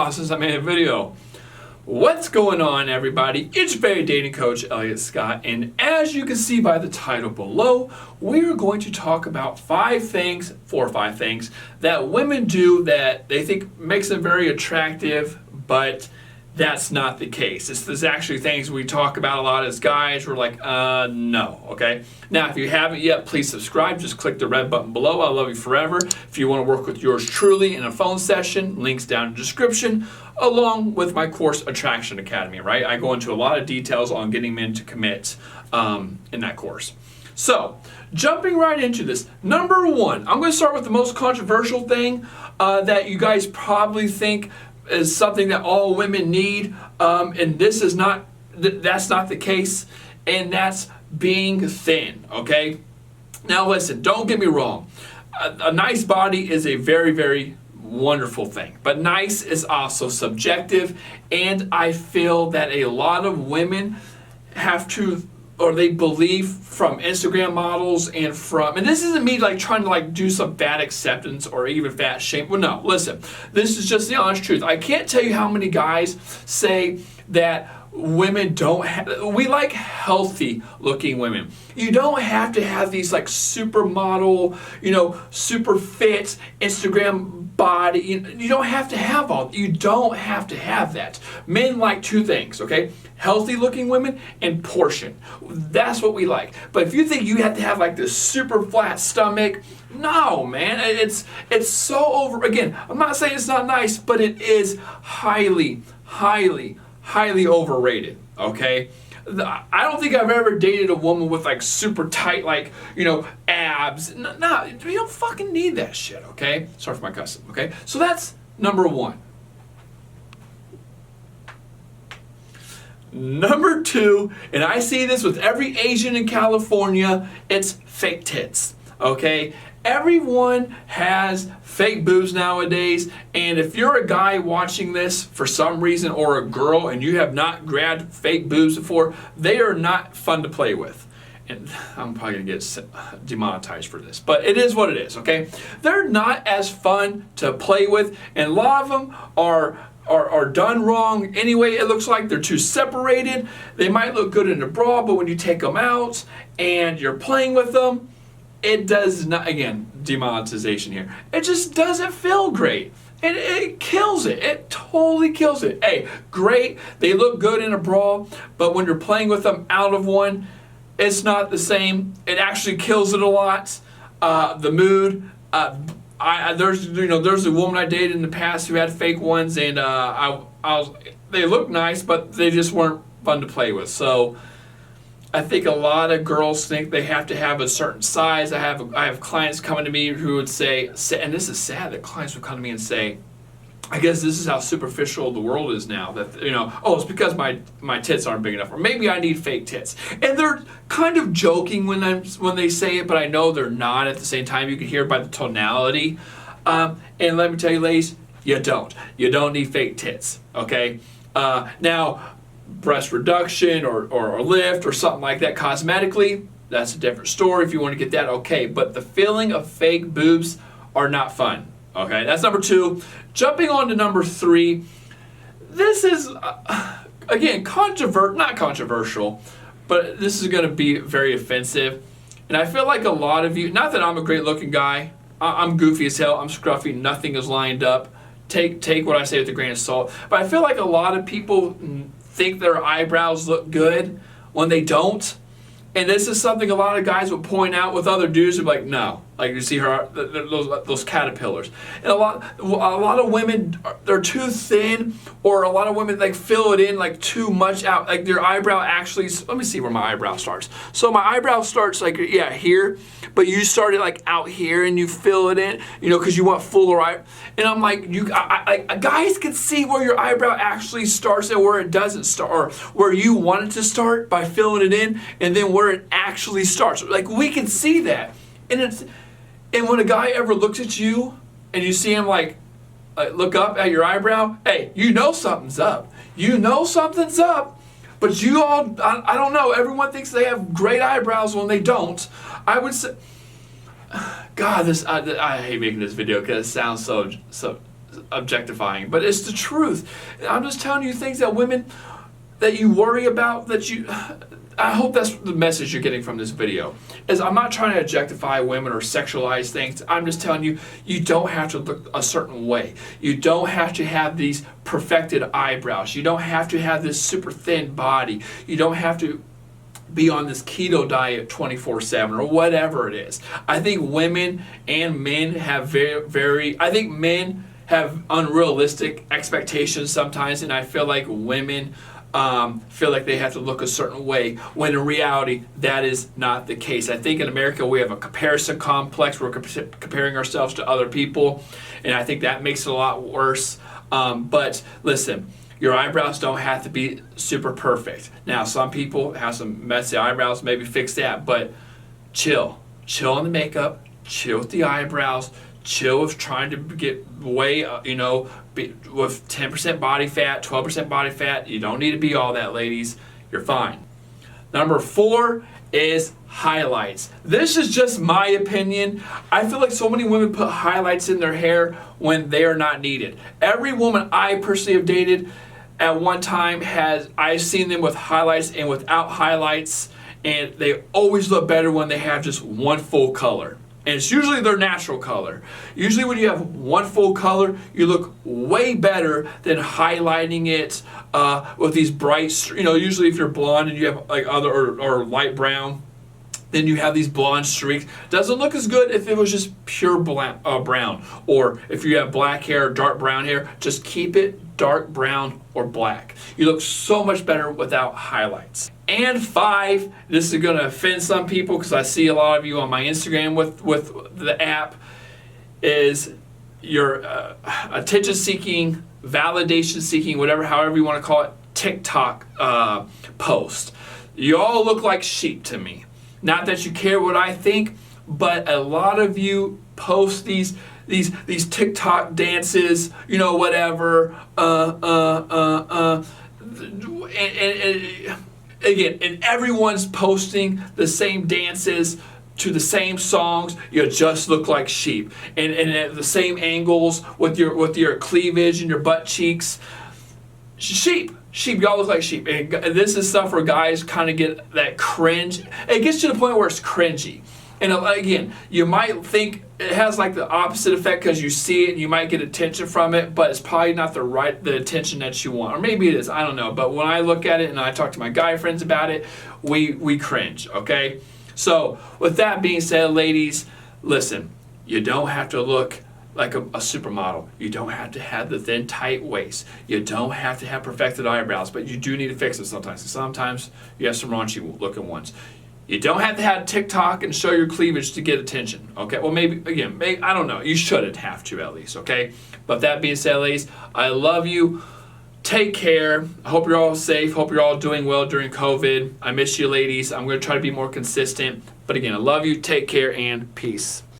while since I made a video. What's going on, everybody? It's your favorite dating coach, Elliot Scott, and as you can see by the title below, we're going to talk about 4 or 5 things that women do that they think makes them very attractive, but that's not the case. There's actually things we talk about a lot as guys. We're like, no, okay? Now, if you haven't yet, please subscribe. Just click the red button below. I love you forever. If you want to work with yours truly in a phone session, links down in the description, along with my course, Attraction Academy, right? I go into a lot of details on getting men to commit in that course. So, jumping right into this, number 1, I'm going to start with the most controversial thing that you guys probably think is something that all women need, and this is not, that's not the case, and that's being thin, okay? Now listen, don't get me wrong. A nice body is a very, very wonderful thing, but nice is also subjective, and I feel that a lot of women have to, or they believe from Instagram models and this isn't me like trying to like do some fat acceptance or even fat shame. Well, no, listen, this is just the honest truth. I can't tell you how many guys say that women we like healthy looking women. You don't have to have these like supermodel, super fit Instagram body. You don't have to have you don't have to have that. Men like 2 things, okay? Healthy looking women and portion. That's what we like. But if you think you have to have like this super flat stomach, no, man, it's so over. Again, I'm not saying it's not nice, but it is highly overrated, okay? I don't think I've ever dated a woman with like super tight, like, abs. No, you don't fucking need that shit, okay? Sorry for my cussing, okay? So that's number 1. Number 2, and I see this with every Asian in California, it's fake tits, okay? Everyone has fake boobs nowadays, and if you're a guy watching this for some reason, or a girl, and you have not grabbed fake boobs before, they are not fun to play with. And I'm probably gonna get demonetized for this, but it is what it is, okay? They're not as fun to play with, and a lot of them are done wrong anyway. It looks like they're too separated. They might look good in a bra, but when you take them out and you're playing with them, it does not, again, demonetization here, it just doesn't feel great. It kills it. It totally kills it. Hey, great, they look good in a bra, but when you're playing with them out of one, it's not the same. It actually kills it a lot. The mood. There's a woman I dated in the past who had fake ones, and they looked nice, but they just weren't fun to play with. So I think a lot of girls think they have to have a certain size. I have clients coming to me who would say, and this is sad that clients would come to me and say, I guess this is how superficial the world is now, that, it's because my tits aren't big enough, or maybe I need fake tits. And they're kind of joking when they say it, but I know they're not at the same time. You can hear it by the tonality. And let me tell you, ladies, you don't need fake tits, okay? Now, breast reduction or lift or something like that cosmetically, that's a different story. If you want to get that, okay. But the feeling of fake boobs are not fun. Okay, that's number 2. Jumping on to number 3, this is, again, not controversial, but this is going to be very offensive. And I feel like a lot of you, not that I'm a great looking guy, I'm goofy as hell, I'm scruffy, nothing is lined up. Take what I say with a grain of salt. But I feel like a lot of people think their eyebrows look good when they don't. And this is something a lot of guys would point out with other dudes who are like, no. Like you see her, those caterpillars. And a lot of women, they're too thin, or a lot of women like fill it in like too much out. Like their eyebrow actually, let me see where my eyebrow starts. So my eyebrow starts like, here, but you start it like out here and you fill it in, because you want fuller eye. And I'm like, guys can see where your eyebrow actually starts and where it doesn't start, or where you want it to start by filling it in, and then where it actually starts. Like we can see that. And when a guy ever looks at you and you see him like look up at your eyebrow, hey, something's up. Something's up. But you all, I don't know, everyone thinks they have great eyebrows when they don't. I would say, God, I hate making this video because it sounds so objectifying, but it's the truth. I'm just telling you things that women, that you worry about, that you, I hope that's the message you're getting from this video. Is I'm not trying to objectify women or sexualize things. I'm just telling you, you don't have to look a certain way. You don't have to have these perfected eyebrows. You don't have to have this super thin body. You don't have to be on this keto diet 24/7 or whatever it is. I think women and men have I think men have unrealistic expectations sometimes, and I feel like women feel like they have to look a certain way, when in reality that is not the case. I think in America we have a comparison complex. We're comparing ourselves to other people, and I think that makes it a lot worse. But listen, your eyebrows don't have to be super perfect. Now, some people have some messy eyebrows, maybe fix that, but chill on the makeup, chill with the eyebrows, chill with trying to get way, with 10% body fat, 12% body fat. You don't need to be all that, ladies. You're fine. Number 4 is highlights. This is just my opinion. I feel like so many women put highlights in their hair when they are not needed. Every woman I personally have dated at one time I've seen them with highlights and without highlights, and they always look better when they have just one full color. And it's usually their natural color. Usually when you have one full color, you look way better than highlighting it with these bright, usually if you're blonde and you have like other or light brown, then you have these blonde streaks. Doesn't look as good if it was just pure brown. Or if you have black hair, dark brown hair, just keep it dark brown or black. You look so much better without highlights. And 5, this is gonna offend some people because I see a lot of you on my Instagram with the app, is your attention-seeking, validation-seeking, however you wanna call it, TikTok post. You all look like sheep to me. Not that you care what I think, but a lot of you post these TikTok dances, whatever, and everyone's posting the same dances to the same songs. You just look like sheep, and at the same angles with your cleavage and your butt cheeks. Sheep, y'all look like sheep. And this is stuff where guys kind of get that cringe. It gets to the point where it's cringy. And again, you might think it has like the opposite effect because you see it and you might get attention from it, but it's probably not the attention that you want. Or maybe it is, I don't know. But when I look at it and I talk to my guy friends about it, we cringe, okay? So with that being said, ladies, listen, you don't have to look like a supermodel. You don't have to have the thin, tight waist. You don't have to have perfected eyebrows, but you do need to fix it sometimes. Sometimes you have some raunchy looking ones. You don't have to have TikTok and show your cleavage to get attention, okay? Well, maybe, I don't know. You shouldn't have to, at least, okay? But that being said, ladies, I love you. Take care. I hope you're all safe. Hope you're all doing well during COVID. I miss you, ladies. I'm going to try to be more consistent. But again, I love you. Take care and peace.